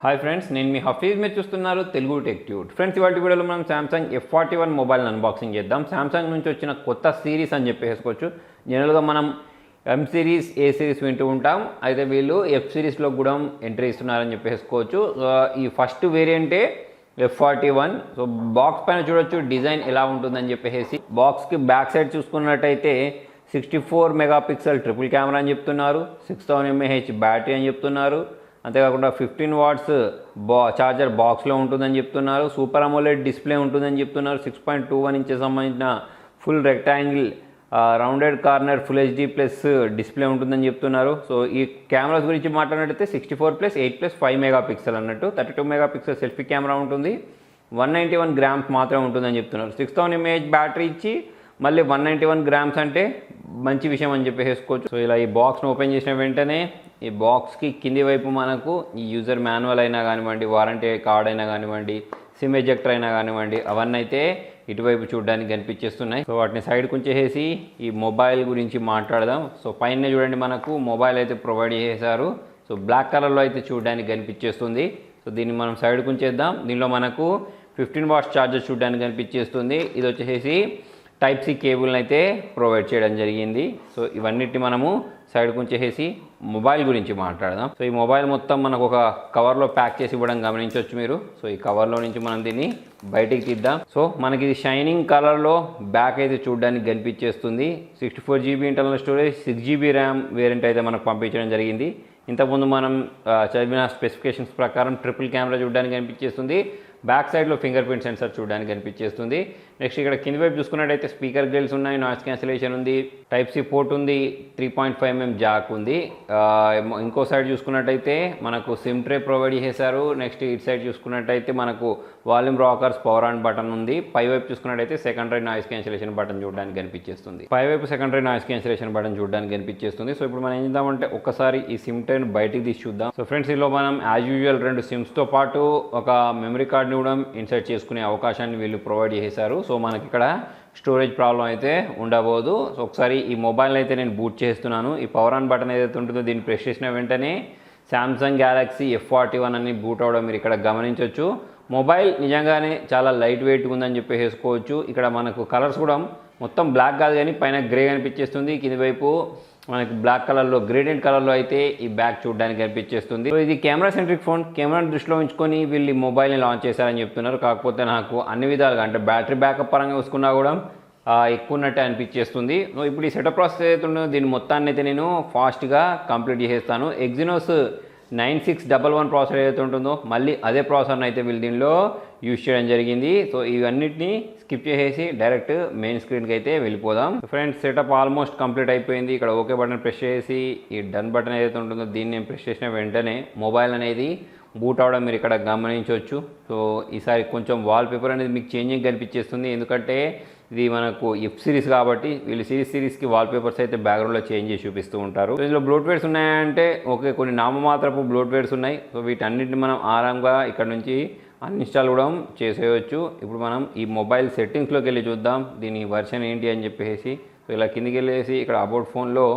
Hi friends, నేను మీ హఫీజ్. మీరు చూస్తున్నారు తెలుగు టెక్ ట్యూట్. ఫ్రెండ్స్, ఇవాళ వీడియోలో మనం సామ్సంగ్ F41 మొబైల్ అన్బాక్సింగ్ చేద్దాం. సామ్సంగ్ నుంచి వచ్చిన కొత్త సిరీస్ అని చెప్పేసుకోవచ్చు. జనరల్గా మనం ఎం సిరీస్, ఏ సిరీస్ వింటూ ఉంటాం. అయితే వీళ్ళు ఎఫ్ సిరీస్లో కూడా ఎంట్రీ ఇస్తున్నారని చెప్పేసుకోవచ్చు. ఈ ఫస్ట్ వేరియంటే F41. సో బాక్స్ పైన చూడొచ్చు డిజైన్ ఎలా ఉంటుందని చెప్పేసి. బాక్స్కి బ్యాక్ సైడ్ చూసుకున్నట్టయితే 64 మెగాపిక్సెల్ ట్రిపుల్ కెమెరా అని చెప్తున్నారు, 6000 mAh బ్యాటరీ అని చెప్తున్నారు. అంతేకాకుండా 15 వాట్స్ చార్జర్ బాక్స్లో ఉంటుందని చెప్తున్నారు. సూపర్ అమోలెడ్ డిస్ప్లే ఉంటుందని చెప్తున్నారు. 6.21 ఇంచెస్ సంబంధించిన full rectangle rounded corner full HD plus display ఉంటుందని చెప్తున్నారు. సో ఈ కెమెరాస్ గురించి మాట్లాడినట్టయితే 64+8+5 మెగాపిక్సెల్ అన్నట్టు. 32 మెగాపిక్సెల్ సెల్ఫీ కెమెరా ఉంటుంది. 191 గ్రామ్స్ మాత్రమే ఉంటుందని చెప్తున్నారు. 6000 mAh బ్యాటరీ ఇచ్చి మళ్ళీ 191 గ్రామ్స్ అంటే మంచి విషయం అని చెప్పేసుకోవచ్చు. సో ఇలా ఈ బాక్స్ను ఓపెన్ చేసిన వెంటనే ఈ బాక్స్కి కింది వైపు మనకు ఈ యూజర్ మాన్యువల్ అయినా కానివ్వండి, వారంటీ కార్డ్ అయినా కానివ్వండి, సిమ్ ఎజెక్టర్ అయినా కానివ్వండి, అవన్నీ అయితే ఇటువైపు చూడడానికి కనిపించేస్తున్నాయి. సో వాటిని సైడ్కి ఉంచేసి ఈ మొబైల్ గురించి మాట్లాడదాం. సో పైన చూడండి, మనకు మొబైల్ అయితే ప్రొవైడ్ చేశారు. సో బ్లాక్ కలర్లో అయితే చూడడానికి కనిపించేస్తుంది. సో దీన్ని మనం సైడ్కి ఉంచేద్దాం. దీనిలో మనకు 15 వాట్స్ ఛార్జర్ చూడడానికి కనిపించేస్తుంది. ఇది వచ్చేసి టైప్ సి కేబుల్ని అయితే ప్రొవైడ్ చేయడం జరిగింది. సో ఇవన్నిటిని మనము సైడ్కి ఉంచేసి మొబైల్ గురించి మాట్లాడదాం. సో ఈ మొబైల్ మొత్తం మనకు ఒక కవర్లో ప్యాక్ చేసి ఇవ్వడం గమనించవచ్చు మీరు. సో ఈ కవర్లో నుంచి మనం దీన్ని బయటికి తీద్దాం. సో మనకి ఇది షైనింగ్ కలర్లో బ్యాక్ అయితే చూడడానికి కనిపించేస్తుంది. 64 GB internal storage, 6 GB RAM variant అయితే మనకు పంపించడం జరిగింది. ఇంతకుముందు మనం చదివిన స్పెసిఫికేషన్స్ ప్రకారం ట్రిపుల్ కెమెరా చూడడానికి కనిపించేస్తుంది. బ్యాక్ సైడ్లో ఫింగర్ ప్రింట్ సెన్సర్ చూడడానికి కనిపించేస్తుంది. నెక్స్ట్ ఇక్కడ కింది వైపు చూసుకున్నట్టయితే స్పీకర్ గ్రిల్స్ ఉన్నాయి, నాయిస్ క్యాన్సిలేషన్ ఉంది, టైప్ సి పోర్ట్ ఉంది, 3.5mm జాక్ ఉంది. ఇంకో సైడ్ చూసుకున్నట్టయితే మనకు సిమ్ ట్రే ప్రొవైడ్ చేశారు. నెక్స్ట్ ఇటు సైడ్ చూసుకున్నట్టయితే మనకు volume rockers, power on button ఉంది. పై వైపు చూసుకున్నట్టయితే సెకండరీ నాయిస్ క్యాన్సిలేషన్ బటన్ చూడడానికి కనిపించేస్తుంది. పై వైపు సెకండరీ నాయిస్ క్యాన్సిలేషన్ బటన్ చూడడానికి కనిపించేస్తుంది. సో ఇప్పుడు మనం ఏం చేద్దామంటే ఒక్కసారి ఈ సిమ్ ట్రేని బయటికి తీసి చూద్దాం. సో ఫ్రెండ్స్, ఇందులో మనం యాజ్ యూజువల్ 2 సిమ్స్తో పాటు ఒక మెమరీ కార్డ్ కూడా ఇన్సర్ట్ చేసుకునే అవకాశాన్ని వీళ్ళు ప్రొవైడ్ చేశారు. సో మనకి ఇక్కడ స్టోరేజ్ ప్రాబ్లం అయితే ఉండబోదు. సో ఒకసారి ఈ మొబైల్ అయితే నేను బూట్ చేస్తున్నాను. ఈ పవర్ ఆన్ బటన్ ఏదైతే ఉంటుందో దీన్ని ప్రెస్ చేసిన వెంటనే సామ్సంగ్ గ్యాలక్సీ F41 అని బూట్ అవడం మీరు ఇక్కడ గమనించవచ్చు. మొబైల్ నిజంగానే చాలా లైట్ వెయిట్గా ఉందని చెప్పేసుకోవచ్చు. ఇక్కడ మనకు కలర్స్ కూడా మొత్తం బ్లాక్ కాదు కానీ పైన గ్రే కనిపించేస్తుంది. కింది వైపు మనకి బ్లాక్ కలర్లో, గ్రేడియంట్ కలర్లో అయితే ఈ బ్యాగ్ చూడడానికి కనిపించేస్తుంది. సో ఇది కెమెరా సెంట్రిక్ ఫోన్. కెమెరాని దృష్టిలో ఉంచుకొని వీళ్ళు ఈ మొబైల్ని లాంచ్ చేశారని చెప్తున్నారు. కాకపోతే నాకు అన్ని విధాలుగా అంటే బ్యాటరీ బ్యాకప్ పరంగా చూసుకున్నా కూడా ఎక్కువ ఉన్నట్టే అనిపించేస్తుంది. ఇప్పుడు ఈ సెటప్ ప్రాసెస్ ఏదైతే ఉందో దీన్ని మొత్తాన్ని అయితే నేను ఫాస్ట్గా కంప్లీట్ చేసేస్తాను. ఎగ్జినోస్ 9611 ప్రాసెసర్ ఏదైతే ఉంటుందో మళ్ళీ అదే ప్రాసెసర్ని అయితే వీళ్ళు దీనిలో యూజ్ చేయడం జరిగింది. సో ఇవన్నిటిని స్కిప్ చేసేసి డైరెక్ట్ మెయిన్ స్క్రీన్కి అయితే వెళ్ళిపోదాం. ఫ్రెండ్స్, సెటప్ ఆల్మోస్ట్ కంప్లీట్ అయిపోయింది. ఇక్కడ ఓకే బటన్ ప్రెస్ చేసి ఈ డన్ బటన్ ఏదైతే ఉంటుందో దీన్ని నేను ప్రెస్ చేసిన వెంటనే మొబైల్ అనేది బూట్ అవడం మీరు ఇక్కడ గమనించవచ్చు. సో ఈసారి కొంచెం వాల్పేపర్ అనేది మీకు చేంజింగ్ కనిపించేస్తుంది. ఎందుకంటే ఇది మనకు ఎఫ్ సిరీస్ కాబట్టి వీళ్ళు సిరీస్కి వాల్పేపర్స్ అయితే బ్యాక్గ్రౌండ్లో చేంజ్ చేసి చూపిస్తూ ఉంటారు. సో ఇందులో బ్లోట్వేర్స్ ఉన్నాయంటే ఓకే, కొన్ని నామమాత్రపు బ్లోట్వేర్స్ ఉన్నాయి. సో వీటన్నిటిని మనం ఆరాంగా ఇక్కడ నుంచి అన్ఇన్స్టాల్ కూడా చేసేయచ్చు. ఇప్పుడు మనం ఈ మొబైల్ సెట్టింగ్స్లోకి వెళ్ళి చూద్దాం దీని వర్షన్ ఏంటి అని చెప్పేసి. సో ఇలా కిందికి వెళ్ళేసి ఇక్కడ అబౌట్ ఫోన్లో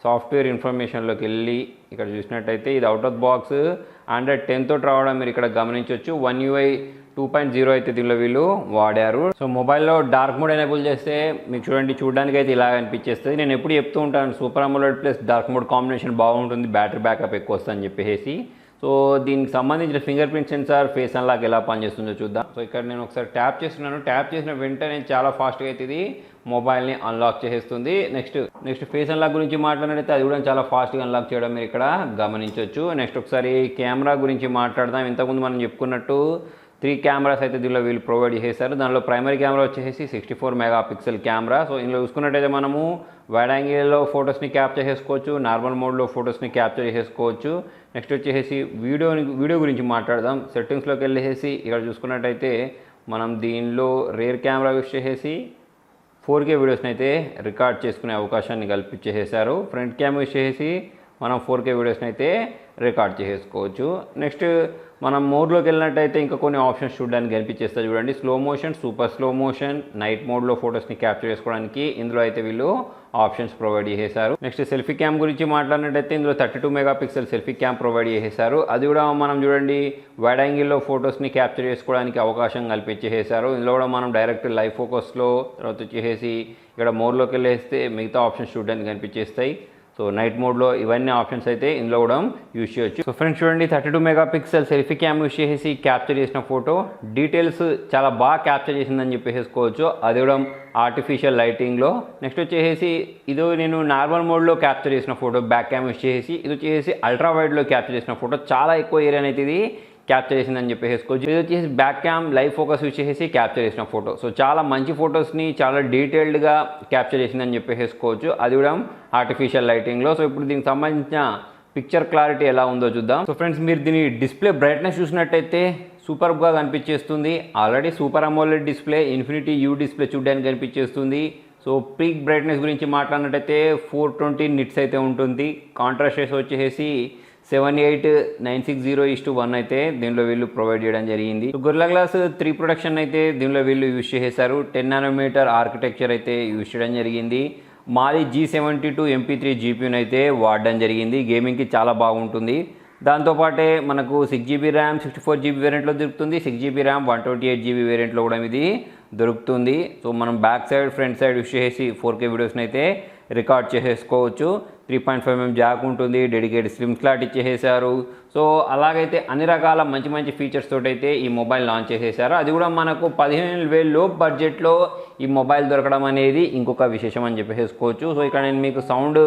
సాఫ్ట్వేర్ ఇన్ఫర్మేషన్లోకి వెళ్ళి ఇక్కడ చూసినట్టయితే ఇది అవుట్ ఆఫ్ బాక్స్ Android 10 తోటి రావడం మీరు ఇక్కడ గమనించవచ్చు. 1 UI 2.0 అయితే దీనిలో వీళ్ళు వాడారు. సో మొబైల్లో డార్క్ మోడ్ ఎనేబుల్ చేస్తే మీకు చూడడానికి అయితే ఇలా అనిపించేస్తుంది. నేను ఎప్పుడు చెప్తూ ఉంటాను super AMOLED plus dark mode combination బాగుంటుంది, బ్యాటరీ బ్యాకప్ ఎక్కువ వస్తుందని చెప్పేసి. సో దీనికి సంబంధించిన finger print censor, face unlock ఎలా పనిచేస్తుందో చూద్దాం. సో ఇక్కడ నేను ఒకసారి ట్యాప్ చేస్తున్నాను. ట్యాప్ చేసిన వెంటనే చాలా ఫాస్ట్గా అయితే ఇది మొబైల్ని అన్లాక్ చేసేస్తుంది. నెక్స్ట్ ఫేస్ అన్లాక్ గురించి మాట్లాడితే అది కూడా చాలా ఫాస్ట్గా అన్లాక్ చేయడం మీరు ఇక్కడ గమనించవచ్చు. నెక్స్ట్ ఒకసారి కెమెరా గురించి మాట్లాడదాం. ఇంతకుముందు మనం చెప్పుకున్నట్టు 3 కెమెరాస్ అయితే దీనిలో వీళ్ళు ప్రొవైడ్ చేశారు. దానిలో ప్రైమరీ కెమెరా వచ్చేసి 64 మెగాపిక్సెల్ కెమెరా. సో ఇందులో చూసుకున్నట్టయితే మనము వైడ్ యాంగిల్లో ఫొటోస్ని క్యాప్చర్ చేసుకోవచ్చు, నార్మల్ మోడ్లో ఫొటోస్ని క్యాప్చర్ చేసుకోవచ్చు. నెక్స్ట్ వచ్చేసి వీడియో గురించి మాట్లాడదాం. సెట్టింగ్స్లోకి వెళ్ళేసి ఇక్కడ చూసుకున్నట్టయితే మనం దీనిలో రేర్ కెమెరా యూస్ చేసేసి 4K వీడియోస్ని అయితే రికార్డ్ చేసుకునే అవకాశాన్ని కల్పించేసారు. ఫ్రంట్ క్యామ్ యూస్ చేసి మనం 4K వీడియోస్ని అయితే రికార్డ్ చేసుకోవచ్చు. నెక్స్ట్ మనం మోడ్లోకి వెళ్ళినట్టయితే ఇంకా కొన్ని ఆప్షన్స్ చూడడానికి కనిపించేస్తాయి చూడండి. Slow motion, super slow motion, night మోడ్లో ఫొటోస్ని క్యాప్చర్ చేసుకోవడానికి ఇందులో అయితే వీళ్ళు ఆప్షన్స్ ప్రొవైడ్ చేసేసారు. నెక్స్ట్ సెల్ఫీ క్యామ్ గురించి మాట్లాడినట్టయితే ఇందులో 32 మెగాపిక్సెల్ సెల్ఫీ క్యామ్ ప్రొవైడ్ చేసేసారు. అది కూడా మనం చూడండి వైడ్ యాంగిల్లో ఫొటోస్ని క్యాప్చర్ చేసుకోవడానికి అవకాశం కల్పించేసారు. ఇందులో కూడా మనం డైరెక్ట్ లైవ్ ఫోకస్లో తర్వాత వచ్చేసి ఇక్కడ మోడ్లోకి వెళ్ళేస్తే మిగతా ఆప్షన్స్ చూడడానికి కనిపించేస్తాయి. సో నైట్ మోడ్లో ఇవన్నీ ఆప్షన్స్ అయితే ఇందులో కూడా యూజ్ చేయొచ్చు. సో ఫ్రెండ్స్ చూడండి 32 మెగాపిక్సెల్ సెల్ఫీ క్యామ్ యూజ్ చేసి క్యాప్చర్ చేసిన ఫోటో డీటెయిల్స్ చాలా బాగా క్యాప్చర్ చేసిందని చెప్పేసుకోవచ్చు. అది కూడా ఆర్టిఫిషియల్ లైటింగ్లో. నెక్స్ట్ వచ్చేసి ఇది నేను నార్మల్ మోడ్లో క్యాప్చర్ చేసిన ఫోటో బ్యాక్ క్యామ్ యూజ్ చేసి, ఇది వచ్చేసి అల్ట్రా వైడ్లో క్యాప్చర్ చేసిన ఫోటో చాలా ఎక్కువ ఏరియా అయితే ఇది క్యాప్చర్ చేసిందని చెప్పేసుకోవచ్చు. ఇది వచ్చేసి back cam live focus use చేసి క్యాప్చర్ చేసిన ఫోటో. సో చాలా మంచి ఫొటోస్ని చాలా డీటెయిల్డ్గా క్యాప్చర్ చేసిందని చెప్పేసుకోవచ్చు. అది కూడా ఆర్టిఫిషియల్ లైటింగ్లో. సో ఇప్పుడు దీనికి సంబంధించిన పిక్చర్ క్లారిటీ ఎలా ఉందో చూద్దాం. సో ఫ్రెండ్స్ మీరు దీని డిస్ప్లే బ్రైట్నెస్ చూసినట్టయితే సూపర్గా కనిపించేస్తుంది. Already super AMOLED display, infinity U display చూడడానికి కనిపించేస్తుంది. సో పీక్ బ్రైట్నెస్ గురించి మాట్లాడినట్టయితే 420 నిట్స్ అయితే ఉంటుంది. కాంట్రాస్ట్ రేషియో వచ్చేసి 78960:1 అయితే దీనిలో వీళ్ళు ప్రొవైడ్ చేయడం జరిగింది. గొరిల్లా గ్లాస్ 3 ప్రొడక్షన్ అయితే దీనిలో వీళ్ళు యూజ్ చేశారు. 10 నానోమీటర్ ఆర్కిటెక్చర్ అయితే యూజ్ చేయడం జరిగింది. మాలి G72 MP3 GPUని అయితే వాడడం జరిగింది. గేమింగ్కి చాలా బాగుంటుంది. దాంతోపాటే మనకు 6GB ర్యామ్ 64GB వేరియంట్లో దొరుకుతుంది. 6GB ర్యామ్ 128GB వేరియంట్లో కూడా ఇది దొరుకుతుంది. సో మనం back side front side use చేసి 4K వీడియోస్ని అయితే రికార్డ్ చేసేసుకోవచ్చు. 3.5mm జాక్ ఉంటుంది. డెడికేటెడ్ స్లిమ్ స్లాట్ ఇచ్చేసారు. సో అలాగైతే అన్ని రకాల మంచి మంచి ఫీచర్స్ తోటి అయితే ఈ మొబైల్ లాంచ్ చేసేసారు. అది కూడా మనకు 15,000 లో బడ్జెట్లో ఈ మొబైల్ దొరకడం అనేది ఇంకొక విశేషం అని చెప్పేసుకోవచ్చు. సో ఇక్కడ నేను మీకు సౌండ్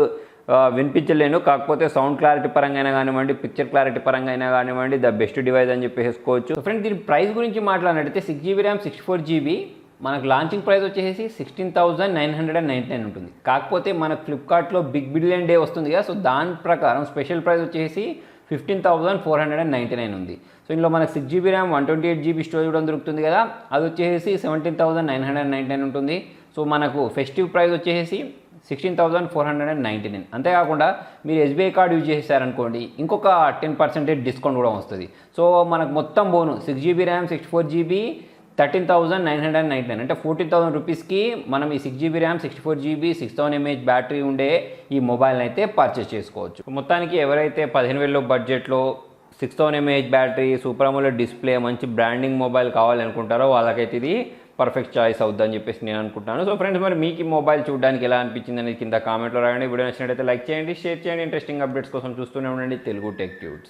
వినిపించలేను, కాకపోతే సౌండ్ క్లారిటీ పరంగా అయినా కానివ్వండి, పిక్చర్ క్లారిటీ పరంగా అయినా కానివ్వండి ద బెస్ట్ డివైస్ అని చెప్పేసుకోవచ్చు. ఫ్రెండ్స్ దీని ప్రైస్ గురించి మాట్లాడినట్టయితే 6GB ర్యామ్ 64GB మనకు లాంచింగ్ ప్రైస్ వచ్చేసి 16,999 ఉంటుంది. కాకపోతే మనకు ఫ్లిప్కార్ట్లో బిగ్ బిలియన్ డే వస్తుంది కదా, సో దాని ప్రకారం స్పెషల్ ప్రైస్ వచ్చేసి 15,499 ఉంది. సో ఇందులో మనకు 6GB ర్యామ్ 128GB స్టోరేజ్ కూడా దొరుకుతుంది కదా, అది వచ్చేసి 17,999 ఉంటుంది. సో మనకు ఫెస్టివ్ ప్రైస్ వచ్చేసి 16,499. అంతేకాకుండా మీరు SBI కార్డు యూజ్ చేశారనుకోండి ఇంకొక 10% డిస్కౌంట్ కూడా వస్తుంది. సో మనకు మొత్తం బోను 6GB ర్యామ్ 64GB 13,999 అంటే 14,000 రూపీస్కి మనం ఈ 6GB RAM 64GB 6000 mAh battery ఉండే ఈ మొబైల్ని అయితే పర్చేస్ చేసుకోవచ్చు. మొత్తానికి ఎవరైతే 15,000 బడ్జెట్లో 6000 mAh battery, super AMOLED display, మంచి బ్రాండింగ్ మొబైల్ కావాలనుకుంటారో వాళ్ళకైతే ఇది పర్ఫెక్ట్ చాయిస్ అవుద్దని చెప్పేసి నేను అనుకుంటాను. సో ఫ్రెండ్స్ మరి మీకు ఈ మొబైల్ చూడడానికి ఎలా అనిపించింది అనేది కింద కామెంట్లో రాయండి. వీడియో నచ్చినట్టయితే లైక్ చేయండి, షేర్ చేయండి. ఇంట్రెస్టింగ్ అప్డేట్స్ కోసం చూస్తూనే ఉండండి తెలుగు టెక్ ట్యూబ్స్.